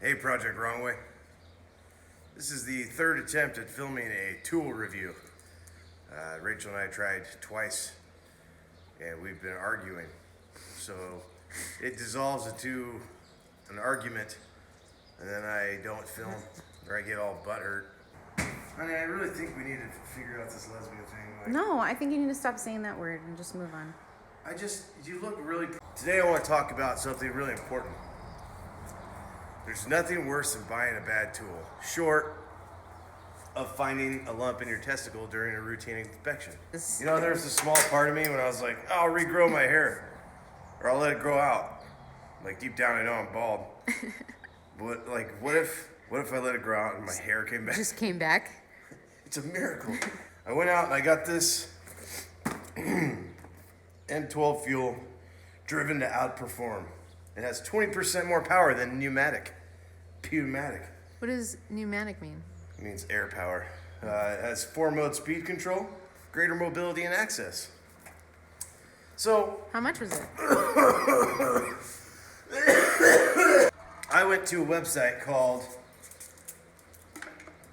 Hey, Project Wrong Way. This is the third attempt at filming a tool review. Rachel and I tried twice, and we've been arguing. So it dissolves into an argument, and then I don't film, or I get all butthurt. Honey, I really think we need to figure out this lesbian thing. No, I think you need to stop saying that word and just move on. You look really... Today I want to talk about something really important. There's nothing worse than buying a bad tool, short of finding a lump in your testicle during a routine inspection. You know, there's a small part of me when I was like, oh, I'll regrow my hair, or I'll let it grow out. Like, deep down I know I'm bald. But what if I let it grow out and my hair came back? Just came back? It's a miracle. I went out and I got this M12 fuel driven to outperform. It has 20% more power than pneumatic. Pneumatic. What does pneumatic mean? It means air power. It has 4-mode speed control, greater mobility and access. So... How much was it? I went to a website called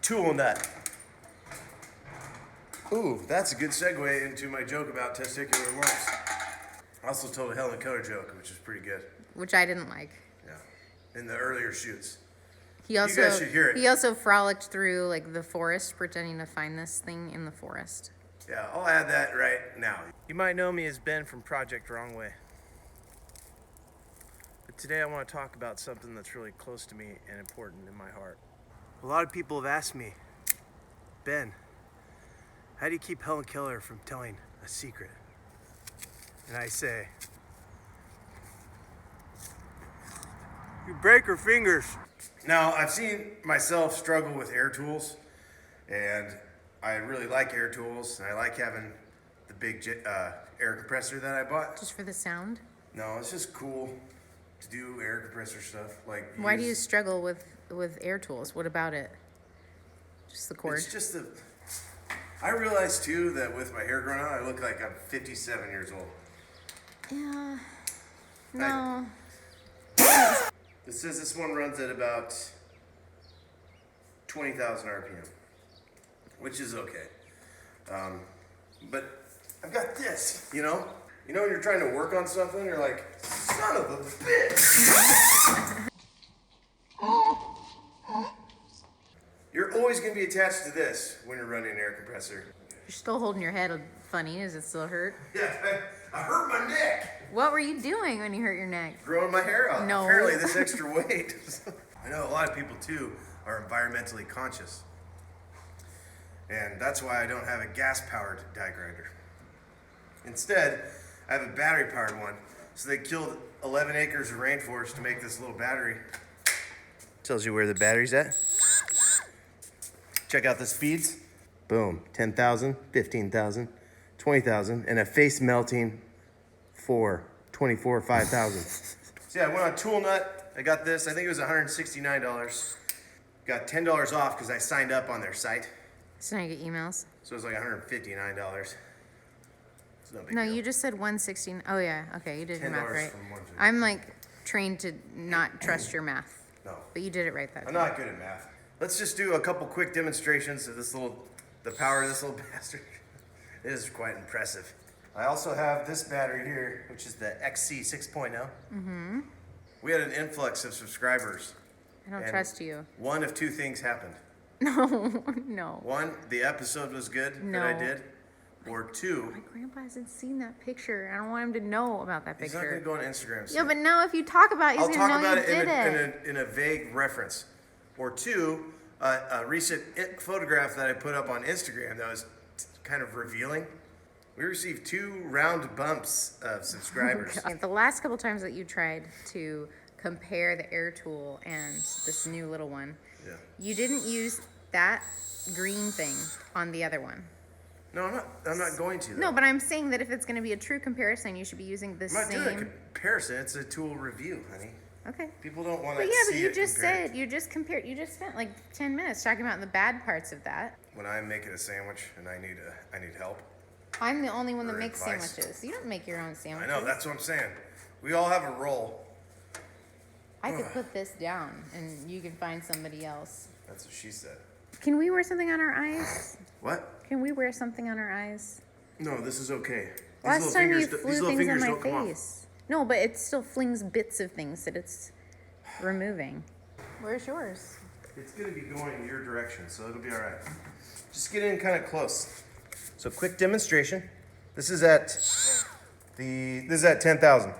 Tool Nut. Ooh, that's a good segue into my joke about testicular lumps. I also told a Helen Keller joke, which is pretty good. Which I didn't like. Yeah, in the earlier shoots. You guys should hear it. He also frolicked through like the forest, pretending to find this thing in the forest. Yeah, I'll add that right now. You might know me as Ben from Project Wrong Way. But today I want to talk about something that's really close to me and important in my heart. A lot of people have asked me, Ben, how do you keep Helen Keller from telling a secret? And I say, you break her fingers. Now, I've seen myself struggle with air tools, and I really like air tools, and I like having the big air compressor that I bought. Just for the sound? No, it's just cool to do air compressor stuff. Why do you struggle with air tools? What about it? Just the cord? It's just I realize, too, that with my hair growing out, I look like I'm 57 years old. Yeah. No. It says this one runs at about 20,000 RPM, which is okay. But I've got this, you know? You know when you're trying to work on something, you're like, son of a bitch! You're always going to be attached to this when you're running an air compressor. You're still holding your head funny. Does it still hurt? Yeah, I hurt my neck. What were you doing when you hurt your neck? Growing my hair out. No. Apparently this extra weight. I know a lot of people too are environmentally conscious. And that's why I don't have a gas-powered die grinder. Instead, I have a battery-powered one. So they killed 11 acres of rainforest to make this little battery. Tells you where the battery's at. Check out the speeds. Boom, 10,000, 15,000, 20,000, and a face melting 5,000. So yeah, I went on Tool Nut. I got this. I think it was $169. Got $10 off because I signed up on their site. So now you get emails? So it was like $159. It's no big No, deal. you just said 116. Oh yeah, okay, you did your math $10 right. from 150. I'm like trained to not trust your math. No. But you did it right that I'm time. not good at math. Let's just do a couple quick demonstrations of the power of this little bastard. It is quite impressive. I also have this battery here, which is the XC 6.0. Mm-hmm. We had an influx of subscribers. I don't trust you. One of two things happened. No. One, the episode was good that I did. Or two, My grandpa hasn't seen that picture. I don't want him to know about that he's picture. not going to go on Instagram. Yeah, but now if you talk about it, he's I'll going to talk know about you it did it. in a vague reference. Or two, a recent photograph that I put up on Instagram that was kind of revealing. We received 2 round bumps of subscribers. The last couple times that you tried to compare the air tool and this new little one, Yeah. you didn't use that green thing on the other one. No, I'm not going to. Though. No, but I'm saying that if it's going to be a true comparison, you should be using the I'm not same. doing a comparison. It's a tool review, honey. Okay. People don't want to But yeah, see but you it just compared. said, you just compared, you just spent like 10 minutes talking about the bad parts of that. When I'm making a sandwich and I need help. I'm the only one that Or makes advice. sandwiches. You don't make your own I sandwiches. know, that's what I'm saying. We all have a role. I could put this down and you can find somebody else. That's what she said. Can we wear something on our eyes? What? Can we wear something on our eyes? No, this is okay. Last time you these flew little things fingers on my don't come off. face. No, but it still flings bits of things that it's removing. Where's yours? It's gonna be going in your direction, so it'll be all right. Just get in kind of close. So quick demonstration. This is at 10,000.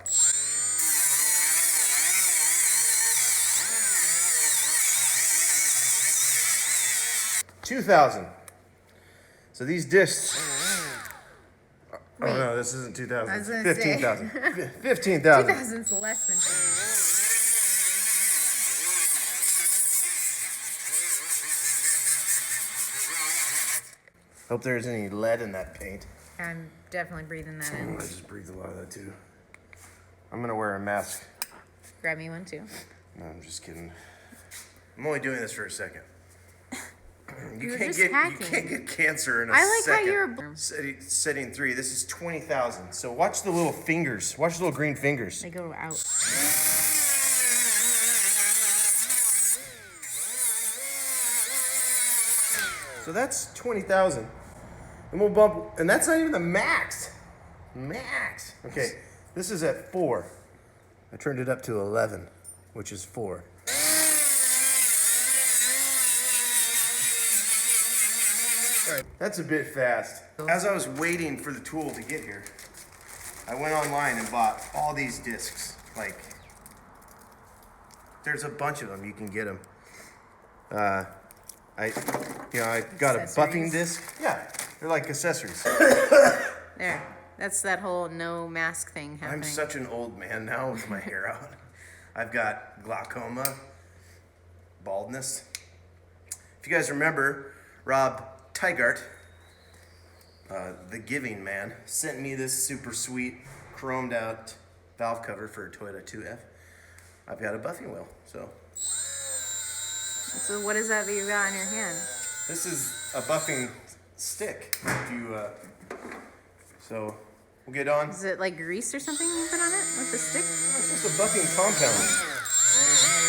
2,000. So these discs. Oh no, this isn't 2,000. I was gonna 15,000. say. 15,000. 2,000's less than 10. Hope there isn't any lead in that paint. I'm definitely breathing that I in. just breathed a lot of that too. I'm gonna wear a mask. Grab me one too. No, I'm just kidding. I'm only doing this for a second. You were can't just get hacking. you can't get cancer in a I like second. how you're. Setting 3. This is 20,000. So watch the little fingers. Watch the little green fingers. They go out. So that's 20,000. And we'll bump, and that's not even the max. Max. Okay, this is at 4. I turned it up to 11, which is 4. All right, that's a bit fast. As I was waiting for the tool to get here, I went online and bought all these discs. Like, there's a bunch of them. You can get them. I got a buffing disc. Yeah, they're like accessories. There. That's that whole no mask thing happening. I'm such an old man now with my hair out. I've got glaucoma, baldness. If you guys remember, Rob Tygart, the giving man, sent me this super sweet chromed out valve cover for a Toyota 2F. I've got a buffing wheel, so. So what is that you got in your hand? This is a buffing stick. If you, so we'll get on. Is it like grease or something you put on it with the stick? It's just a buffing compound.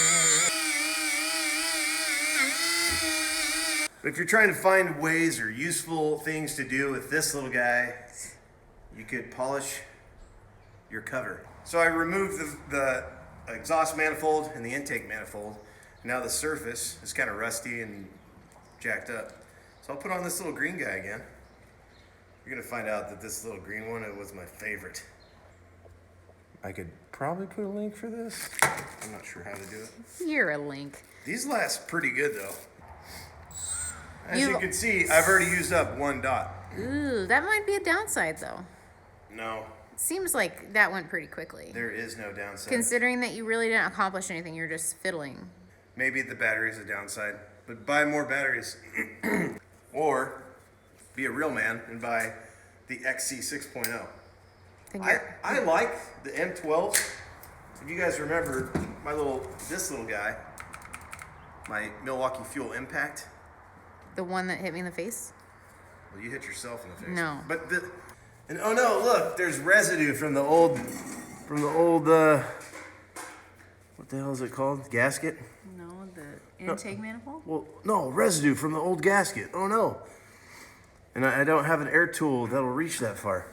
If you're trying to find ways or useful things to do with this little guy, you could polish your cover. So I removed the exhaust manifold and the intake manifold. Now the surface is kind of rusty and jacked up. So I'll put on this little green guy again. You're gonna find out that this little green one, it was my favorite. I could probably put a link for this. I'm not sure how to do it. You're a link. These last pretty good though. As you can see, I've already used up 1 dot. Ooh, that might be a downside though. No, Seems like that went pretty quickly. there is no downside. Considering that you really didn't accomplish anything, you're just fiddling. Maybe the battery's a downside, but buy more batteries. Or be a real man and buy the XC 6.0. Then I, you're- I like the M12. If you guys remember this little guy, my Milwaukee Fuel Impact. The one that hit me in the face? Well, you hit yourself in the face. No. But and oh no, look, there's residue from the old, what the hell is it called? Gasket? No, the intake manifold? Well, no, residue from the old gasket. Oh no. And I don't have an air tool that'll reach that far.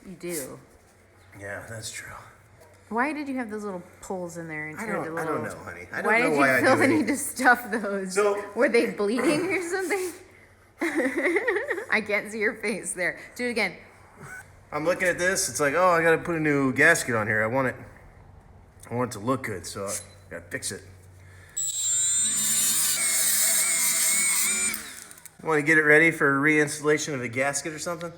You do. Yeah, that's true. Why did you have those little poles in there? I don't know, honey. I don't Why know did why you I feel do the need anything. to stuff those? So- Were they bleeding or something? I can't see your face there. Do it again. I'm looking at this. It's like, oh, I got to put a new gasket on here. I want it to look good, so I got to fix it. Want to get it ready for reinstallation of a gasket or something?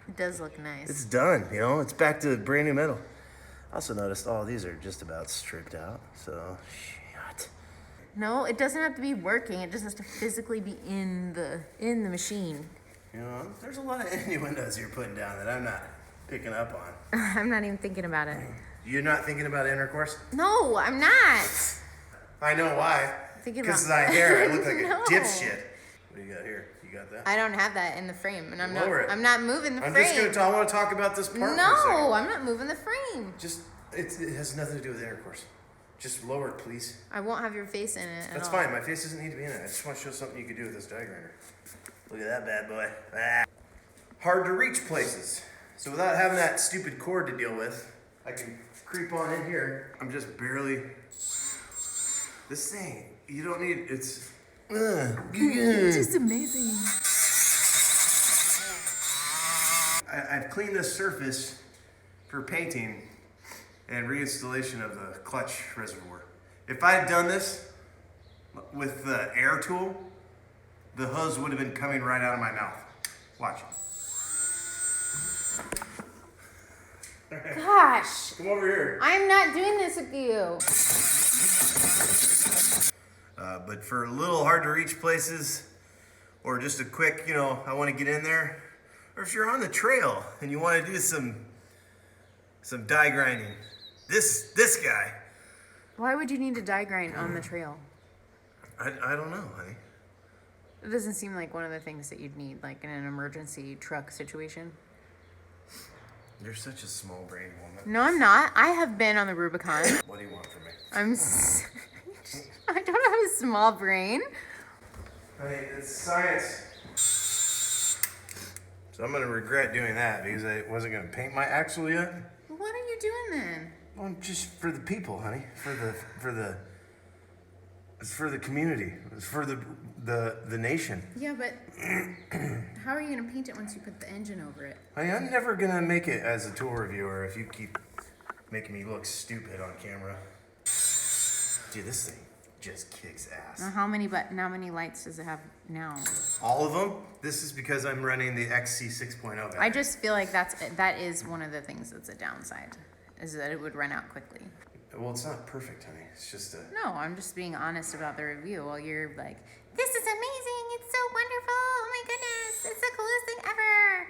It does look nice. It's done, it's back to brand new metal. I also noticed all these are just about stripped out, so shit. No, it doesn't have to be working. It just has to physically be in the machine. There's a lot of innuendos you're putting down that I'm not picking up on. I'm not even thinking about it. You're not thinking about intercourse? No, I'm not. I know why. Thinking Because about- of my hair, I look like No. a dipshit. What do you got here? You got that? I don't have that in the frame, and Lower it. I'm not moving the I'm frame. just gonna. I want to talk about this part. For a No, second. I'm not moving the frame. Just it has nothing to do with intercourse. Just lower it, please. I won't have your face in it. That's fine. My face doesn't need to be in it. I just want to show something you can do with this die grinder. Look at that bad boy. Ah. Hard to reach places. So without having that stupid cord to deal with, I can creep on in here. I'm just barely. This thing, you don't need. It's. It's just amazing. I've cleaned this surface for painting and reinstallation of the clutch reservoir. If I had done this with the air tool, the hose would have been coming right out of my mouth. Watch. Gosh. Come over here. I'm not doing this with you. But for a little hard to reach places, or just a quick, I want to get in there, or if you're on the trail and you want to do some die grinding, this guy. Why would you need to die grind on the trail? I don't know, honey. It doesn't seem like one of the things that you'd need, like in an emergency truck situation. You're such a small brain woman. No, I'm not. I have been on the Rubicon. What do you want from me? I don't have a small brain. Honey, it's science. So I'm gonna regret doing that because I wasn't gonna paint my axle yet. What are you doing then? Well, just for the people, honey. It's for the community. It's for the nation. Yeah, but how are you gonna paint it once you put the engine over it? Honey, I'm never gonna make it as a tool reviewer if you keep making me look stupid on camera. Dude, this thing just kicks ass. How many lights does it have now? All of them. This is because I'm running the XC 6.0 battery. I just feel like that is one of the things that's a downside, is that it would run out quickly. Well, it's not perfect, honey. It's just a. No, I'm just being honest about the review. While you're like, this is amazing. It's so wonderful. Oh my goodness, it's the coolest thing ever.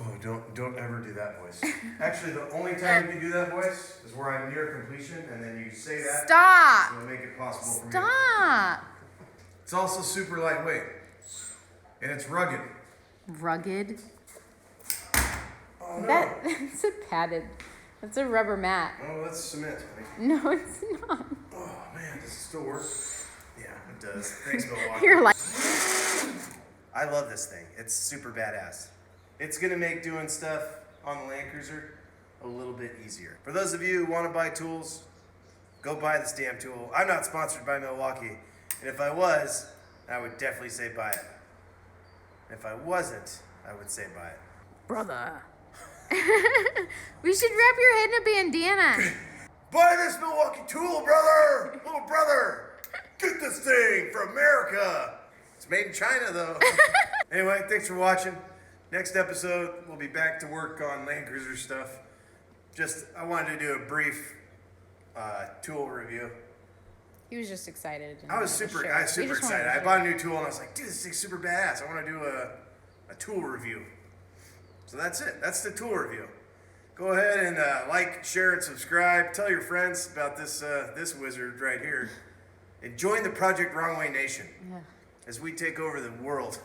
Oh, don't ever do that voice. Actually, the only time you can do that voice is where I'm near completion, and then you say that. Stop. It'll make it possible for me. Stop. It's also super lightweight, and it's rugged. Rugged. Oh no. That's a padded. That's a rubber mat. Oh, that's cement, honey. No, it's not. Oh man, does it still work? Yeah, it does. Thanks, Milwaukee. You're like. I love this thing. It's super badass. It's gonna make doing stuff on the Landcruiser a little bit easier. For those of you who want to buy tools, go buy this damn tool. I'm not sponsored by Milwaukee, and if I was, I would definitely say buy it. If I wasn't, I would say buy it. Brother. We should wrap your head in a bandana. Buy this Milwaukee tool, brother! Little brother! Get this thing from America! It's made in China, though. Anyway, thanks for watching. Next episode, we'll be back to work on Landcruiser stuff. I wanted to do a brief tool review. He was just excited. I was super excited. I bought a new tool and I was like, dude, this thing's super badass. I want to do a tool review. So that's it. That's the tool review. Go ahead and like, share, and subscribe. Tell your friends about this wizard right here. And join the Project Wrong Way Nation as we take over the world.